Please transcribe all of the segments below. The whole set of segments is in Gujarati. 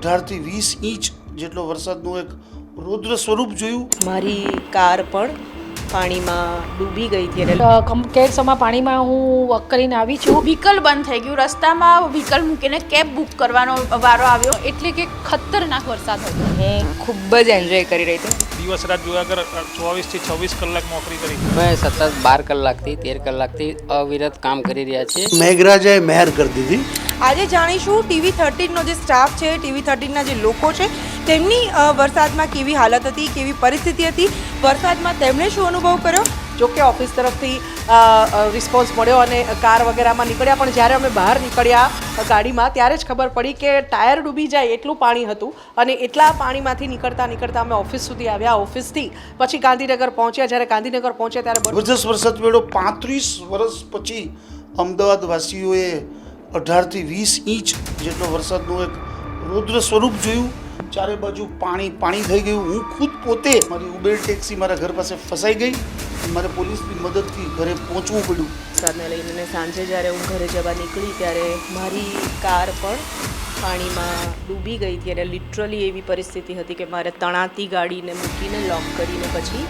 18 થી 20 ઇંચ જેટલો વરસાદનું એક રૌદ્ર સ્વરૂપ જોયું। મારી કાર પણ પાણીમાં ડૂબી ગઈ હતી અને કેડસમાં પાણીમાં હું વોક કરીને આવી છું। વ્હીકલ બંધ થઈ ગયું, રસ્તામાં વ્હીકલ મૂકીને કેબ બુક કરવાનો વારો આવ્યો। એટલે કે ખતરનાક વરસાદ હતો। હું ખૂબ જ એન્જોય કરી રહી હતી। દિવસ રાત જોયા કર 24 થી 26 કલાક નોકરી કરી। અમે સતત 12 કલાકથી 13 કલાકથી અવિરત કામ કરી રહ્યા છીએ। મેઘરાજાએ મહેર કરી દીધી। આજે જાણીશું TV13 નો જે સ્ટાફ છે, TV13 ના જે લોકો છે તેમની વરસાદમાં કેવી હાલત હતી, કેવી પરિસ્થિતિ હતી, વરસાદમાં તેમણે શું અનુભવ કર્યો। જો કે ઓફિસ તરફથી રિસ્પોન્સ મળ્યો અને કાર વગેરેમાં નીકળ્યા, પણ જ્યારે અમે બહાર નીકળ્યા ગાડીમાં ત્યારે જ ખબર પડી કે ટાયર ડૂબી જાય એટલું પાણી હતું અને એટલા પાણીમાંથી નીકળતા અમે ઓફિસ સુધી આવ્યા। ઓફિસથી પછી ગાંધીનગર પહોંચ્યા। જ્યારે ગાંધીનગર પહોંચ્યા ત્યારે જબરજસ્ત વરસાદ પડ્યો। 35 વર્ષ પછી અમદાવાદ વાસીઓએ 18 થી 20 ઇંચ જેટલો વરસાદનું એક રૌદ્ર સ્વરૂપ જોયું। ચારે બાજુ પાણી થઈ ગયું। હું ખુદ પોતે મારી ઉબેર ટેક્સી મારા ઘર પાસે ફસાઈ ગઈ। મારે પોલીસની મદદથી ઘરે પહોંચવું પડ્યું। વરસાદને લઈને સાંજે જ્યારે હું ઘરે જવા નીકળી ત્યારે મારી કાર પણ પાણીમાં ડૂબી ગઈ હતી અને લિટરલી એવી પરિસ્થિતિ હતી કે મારે તણાતી ગાડીને મૂકીને લોક કરીને પછી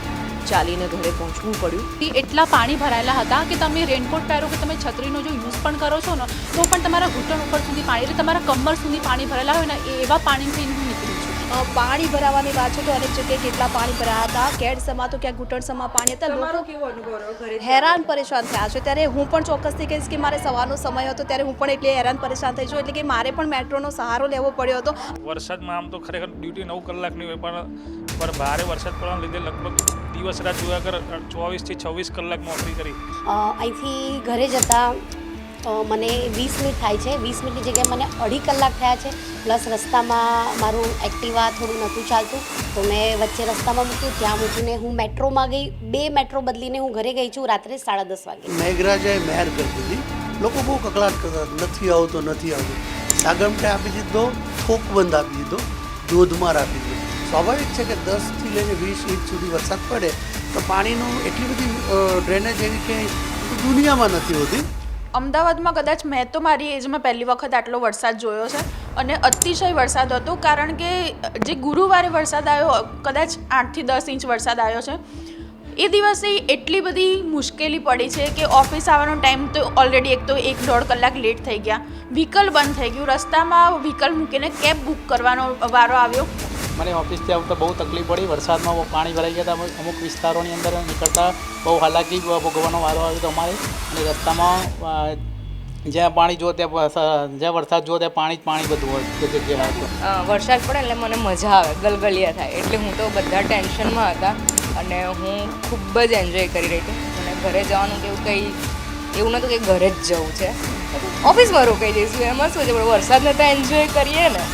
ચાલીને ઘરે પહોંચવું પડ્યું। એટલા પાણી ભરાયેલા હતા કે તમે રેનકોટ પહેરો કે તમે છત્રીનો જો યુઝ પણ કરો છો ને તો પણ તમારા ઘૂંટણ ઉપર સુધી પાણી, એટલે તમારા કમર સુધી પાણી ભરેલા હોય ને એવા પાણીથી હું નીકળી છું। પાણી ભરાવાની વાત છે તો અનેક જગ્યાએ કેટલા પાણી ભરાયા હતા। કેડસમાં તો ક્યાં ઘૂંટણસમાં પાણી હતા। તમારો કેવો અનુભવ રહ્યો ઘરે? હેરાન પરેશાન થયા છે। ત્યારે હું પણ ચોક્કસથી કહીશ કે મારે સવારનો સમય હતો ત્યારે હું પણ એટલી હેરાન પરેશાન થઈ છું, એટલે કે મારે પણ મેટ્રોનો સહારો લેવો પડ્યો હતો। વરસાદમાં આમ તો ખરેખર ડ્યુટી 9 કલાકની હોય, પણ ભારે વરસાદ પડવાના લીધે લગભગ દિવસ રાત જોયા કર 24 થી 26 કલાક નોકરી કરી। અહીંથી ઘરે જતાં મને 20 મિનિટ થાય છે। 20 મિનિટની જગ્યાએ મને 2.5 કલાક થયા છે। પ્લસ રસ્તામાં મારું એક્ટિવા થોડું નહોતું ચાલતું તો મેં વચ્ચે રસ્તામાં મૂક્યું, ત્યાં મૂકીને હું મેટ્રોમાં ગઈ। 2 મેટ્રો બદલીને હું ઘરે ગઈ છું રાત્રે 10:30 વાગે। મેઘરાજાએ મહેર કરી દીધી। લોકો બહુ કકળાટ કરતા, નથી આવતો। સાગમટે આપી દીધો, થોકબંધ આપી દીધો, ધોધમાર આપી દીધો। સ્વાભાવિક છે કે 10 થી લઈને 20 ઇંચ સુધી વરસાદ પડે તો પાણીનું એટલી બધી ડ્રેનેજ એવી ક્યાંય દુનિયામાં નથી હોતી। અમદાવાદમાં કદાચ મેં તો મારી એજમાં પહેલી વખત આટલો વરસાદ જોયો છે અને અતિશય વરસાદ હતો, કારણ કે જે ગુરુવારે વરસાદ આવ્યો, કદાચ 8 થી 10 ઇંચ વરસાદ આવ્યો છે। એ દિવસે એટલી બધી મુશ્કેલી પડી છે કે ઓફિસ આવવાનો ટાઈમ તો ઓલરેડી એક તો 1-1.5 કલાક લેટ થઈ ગયા, વ્હીકલ બંધ થઈ ગયું, રસ્તામાં વ્હીકલ મૂકીને કેબ બુક કરવાનો વારો આવ્યો। મને ઓફિસથી આવતા બહુ તકલીફ પડી। વરસાદમાં પાણી ભરાઈ ગયા હતા। અમુક વિસ્તારોની અંદર નીકળતા બહુ હાલાકી ભોગવવાનો વારો આવ્યો હતો અમારે। અને રસ્તામાં જ્યાં પાણી જુઓ ત્યાં જ્યાં વરસાદ જુઓ ત્યાં પાણી બધું હોય જગ્યાએ હતું। વરસાદ પડે એટલે મને મજા આવે, ગલગલિયા થાય, એટલે હું તો બધા ટેન્શનમાં હતા અને હું ખૂબ જ એન્જોય કરી રહી હતી। મને ઘરે જવાનું કે એવું કંઈ એવું નહોતું કે ઘરે જ જવું છે, ઓફિસમાં રોકાઈ જઈશું, એમાં શું છે, પણ વરસાદને તો એન્જોય કરીએ ને।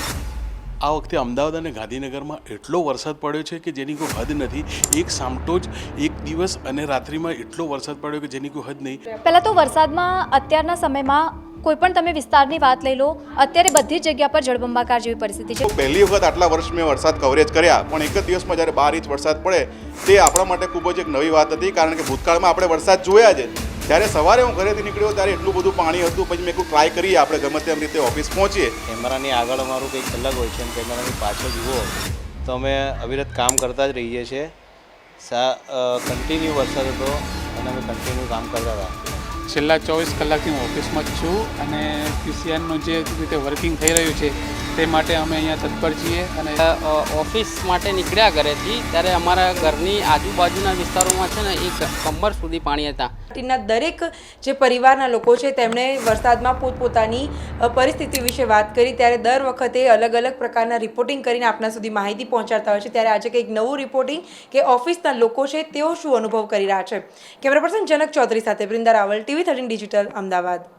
આ વખતે અમદાવાદ અને ગાંધીનગરમાં એટલો વરસાદ પડ્યો છે કે જેની કોઈ હદ નથી। એક સામટો જ એક દિવસ અને રાત્રિમાં એટલો વરસાદ પડ્યો કે જેની કોઈ હદ નહીં। પહેલાં તો વરસાદમાં અત્યારના સમયમાં કોઈ પણ તમે વિસ્તારની વાત લઈ લો, અત્યારે બધી જ જગ્યા પર જળબંબાકાર જેવી પરિસ્થિતિ છે। પહેલી વખત આટલા વર્ષ મેં વરસાદ કવરેજ કર્યા, પણ એક જ દિવસમાં જ્યારે 12 ઇંચ વરસાદ પડે તે આપણા માટે ખૂબ જ એક નવી વાત હતી, કારણ કે ભૂતકાળમાં આપણે વરસાદ જોયા છે। ત્યારે સવારે હું ઘરેથી નીકળ્યો ત્યારે એટલું બધું પાણી હતું, પછી મેં ટ્રાય કરીએ આપણે ગમે તેમ રીતે ઓફિસ પહોંચીએ। કેમેરાની આગળ અમારું કંઈક અલગ હોય છે અને કેમેરાની પાછળ જુઓ તો અમે અવિરત કામ કરતા જ રહીએ છીએ। કન્ટિન્યુ વરસાદ હતો અને અમે કન્ટિન્યુ કામ કરતા હતા। છેલ્લા 24 કલાકથી હું ઓફિસમાં જ છું અને પીસીઆરનું જે રીતે વર્કિંગ થઈ રહ્યું છે તે માટે અમે અહીંયા તત્પર છીએ। અને ઓફિસ માટે નીકળ્યા ઘરેથી ત્યારે અમારા ઘરની આજુબાજુના વિસ્તારોમાં છે ને એક કમર સુધી પાણી હતા। ના દરેક જે પરિવારના લોકો છે તેમણે વરસાદમાં પોતપોતાની પરિસ્થિતિ વિશે વાત કરી, ત્યારે દર વખતે અલગ અલગ પ્રકારના રિપોર્ટિંગ કરીને આપણા સુધી માહિતી પહોંચાડતા હોય છે। ત્યારે આજે કંઈક નવું રિપોર્ટિંગ કે ઓફિસના લોકો છે તેઓ શું અનુભવ કરી રહ્યા છે। કેમેરા પર્સન જનક ચૌધરી સાથે વૃંદા રાવલ, TV13 ડિજિટલ, અમદાવાદ।